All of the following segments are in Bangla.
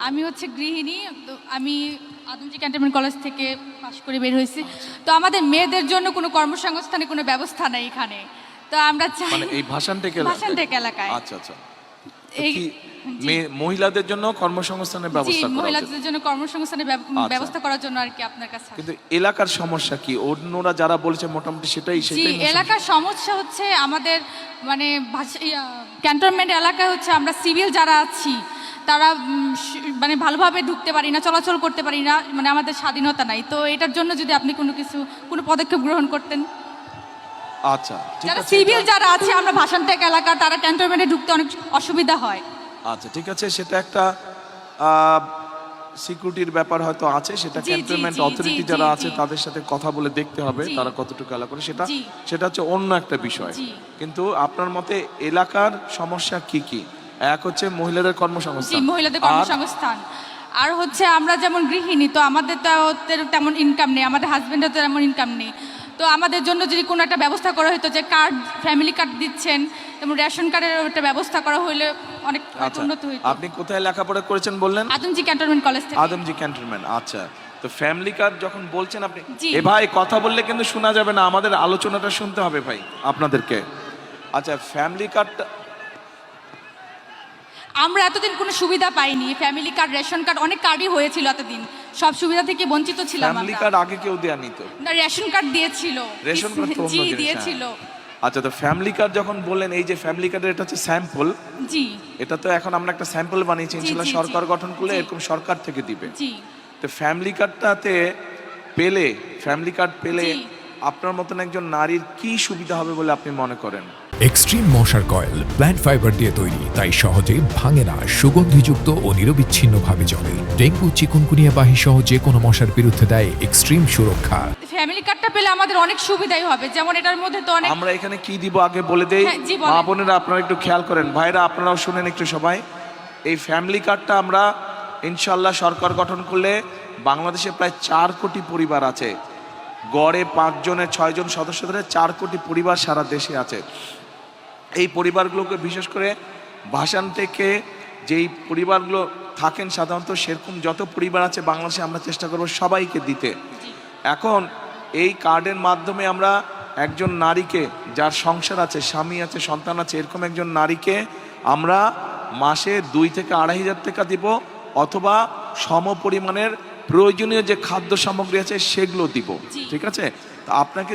আমি হচ্ছে গৃহিণী। তো আমি আদমজী ক্যান্টনমেন্ট কলেজ থেকে পাশ করে বের হয়েছি। তো আমাদের মেয়েদের জন্য কোনো কর্মসংস্থানের কোনো ব্যবস্থা নাই এখানে। তো আমরা চাই মানে এই ভাষানটেক এলাকায়। আচ্ছা আচ্ছা। এই মহিলাদের জন্য কর্মসংস্থানের ব্যবস্থা করা মহিলাদের জন্য কর্মসংস্থানের ব্যবস্থা করার জন্য আর কি আপনার কাছে। কিন্তু এলাকার সমস্যা কি? অন্যরা যারা বলেছে মোটামুটি সেটাই এলাকার সমস্যা হচ্ছে আমাদের মানে ক্যান্টনমেন্ট এলাকায় হচ্ছে আমরা সিভিল যারা আছি তারা মানে ভালোভাবে ঢুকতে পারি না, চলাচল করতে পারি না, মানে আমাদের স্বাধীনতা নাই। তো এটার জন্য যদি আপনি কোনো পদক্ষেপ গ্রহণ করতেন। আচ্ছা, যারা সিভিল যারা আছে আমরা ভাষানটেক এলাকা, তারা ক্যান্টনমেন্টে ঢুকতে অনেক অসুবিধা হয়। আচ্ছা ঠিক আছে, সেটা একটা সিকিউরিটির ব্যাপার হয়তো আছে, সেটা ক্যান্টনমেন্ট অথরিটি যারা আছে তাদের সাথে কথা বলে দেখতে হবে তারা কতটুকু এলাকা করে, সেটা হচ্ছে অন্য একটা বিষয়। কিন্তু আপনার মতে এলাকার সমস্যা কি কি? এক হচ্ছে মহিলাদের কর্মসংস্থান, আর হচ্ছে আমরা যেমন গৃহিণী, তো আমাদের তো তেমন ইনকাম নেই, আমাদের হাজবেন্ডের তো তেমন ইনকাম নেই। তো আমাদের জন্য যদি কোনো একটা ব্যবস্থা করা হতো, যে কার্ড, ফ্যামিলি কার্ড দিচ্ছেন, যেমন রেশন কার্ডের একটা ব্যবস্থা করা হলে অনেক উন্নত হতো। আপনি কোথায় লেখাপড়া করেছেন বললেন? আদমজী ক্যান্টনমেন্ট কলেজ থেকে। আদমজী ক্যান্টনমেন্ট, আচ্ছা। তো ফ্যামিলি কার্ড যখন বলছেন আপনি, এ ভাই কথা বললে কিন্তু শোনা যাবে না, আমাদের আলোচনাটা শুনতে হবে ভাই আপনাদেরকে। আচ্ছা, ফ্যামিলি কার্ডটা আমরা এতদিন কোনো সুবিধা পাইনি। ফ্যামিলি কার্ড, রেশন কার্ড, অনেক কার্ডই হয়েছিল এতদিন, সব সুবিধা থেকে বঞ্চিত ছিলাম। ফ্যামিলি কার্ড আগে কেউ দেয়নি তো? না, রেশন কার্ড দিয়েছিল। রেশন কার্ড তো অন্য জিনিস দিয়েছিল। আচ্ছা, তো ফ্যামিলি কার্ড যখন বললেন, এই যে ফ্যামিলি কার্ডের এটা হচ্ছে স্যাম্পল। জি, এটা তো এখন আমরা একটা স্যাম্পল বানিয়েছি, ইনশাআল্লাহ সরকার গঠন করলে এরকম সরকার থেকে দিবে। জি। তো ফ্যামিলি কার্ডটাতে ফ্যামিলি কার্ড পেলে আপনার মতন একজন নারীর কি সুবিধা হবে বলে আপনি মনে করেন? এক্সট্রিম মশার কয়েল প্ল্যান্ট ফাইবার দিয়ে তৈরি, তাই সহজে ভাঙে না, সুগন্ধিযুক্ত ও নিরবিচ্ছিন্নভাবে চলে। ডেঙ্গু, চিকুনগুনিয়া বাহি সহ যে কোনো মশার বিরুদ্ধে দেয় এক্সট্রিম সুরক্ষা। ফ্যামিলি কার্ডটা পেলে আমাদের অনেক সুবিধাই হবে, যেমন এটার মধ্যে তো অনেক। আমরা এখানে কি দিব আগে বলে দেই, মা বোনেরা আপনারা একটু খেয়াল করেন, ভাইরা আপনারাও শুনেন একটু সবাই। এই ফ্যামিলি কার্ডটা আমরা ইনশাআল্লাহ সরকার গঠন করলে, বাংলাদেশে প্রায় 4 কোটি পরিবার আছে, গড়ে 5 জনের 6 জন সদস্য ধরে 4 কোটি পরিবার সারা দেশে আছে। এই পরিবারগুলোকে বিশেষ করে ভাষানটেকে যেই পরিবারগুলো থাকেন সাধারণত, সেরকম যত পরিবার আছে বাংলাদেশে আমরা চেষ্টা করব সবাইকে দিতে। এখন এই কার্ডের মাধ্যমে আমরা একজন নারীকে, যার সংসার আছে, স্বামী আছে, সন্তান আছে, এরকম একজন নারীকে আমরা মাসে 2 থেকে 2,500 টাকা দিব, অথবা সম পরিমাণের প্রয়োজনীয় যে খাদ্য সামগ্রী আছে সেগুলো দিব। ঠিক আছে? তো আপনাকে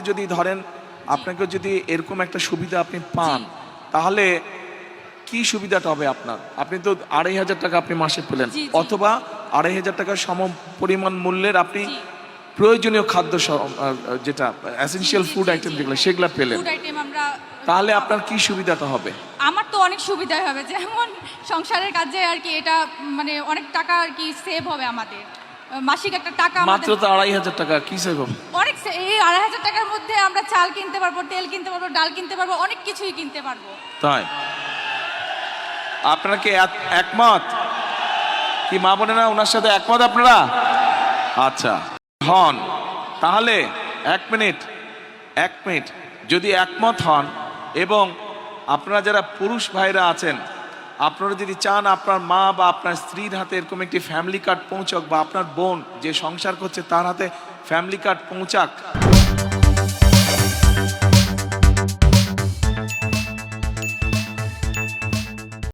যদি এরকম একটা সুবিধা আপনি পান, তাহলে কি সুবিধাটা হবে আপনার? আপনি তো 2,500 টাকা আপনি মাসে পেলেন, অথবা 2,500 টাকার সম পরিমাণ মূল্যের আপনি প্রয়োজনীয় খাদ্য, যেটা এসেনশিয়াল ফুড আইটেম যেগুলো, সেগুলো পেলেন, তাহলে আপনার কি সুবিধাটা হবে? আমার তো অনেক সুবিধা হবে, যেমন সংসারের কাজে আর কি, এটা মানে অনেক টাকা আর কি সেভ হবে আমাদের। মাসিক একটা টাকা, মাত্র তো 2,500 টাকা, কি সেভ হবে? অনেক। এই 2,500 টাকার মধ্যে আমরা চাল কিনতে পারবো, তেল কিনতে পারবো, ডাল কিনতে পারবো, অনেক কিছুই কিনতে পারবো। তাই আপনারা কি একমত? কি মা বোনেরা ওনার সাথে একমত আপনারা? আচ্ছা হন, তাহলে এক মিনিট যদি একমত হন, এবং আপনারা যারা পুরুষ ভাইরা আছেন, আপনারা যদি চান আপনার মা বা আপনার স্ত্রীর হাতে এরকম একটি ফ্যামিলি কার্ড পৌঁছক, বা আপনার বোন যে সংসার করছে তার হাতে ফ্যামিলি কার্ড পৌঁছাক,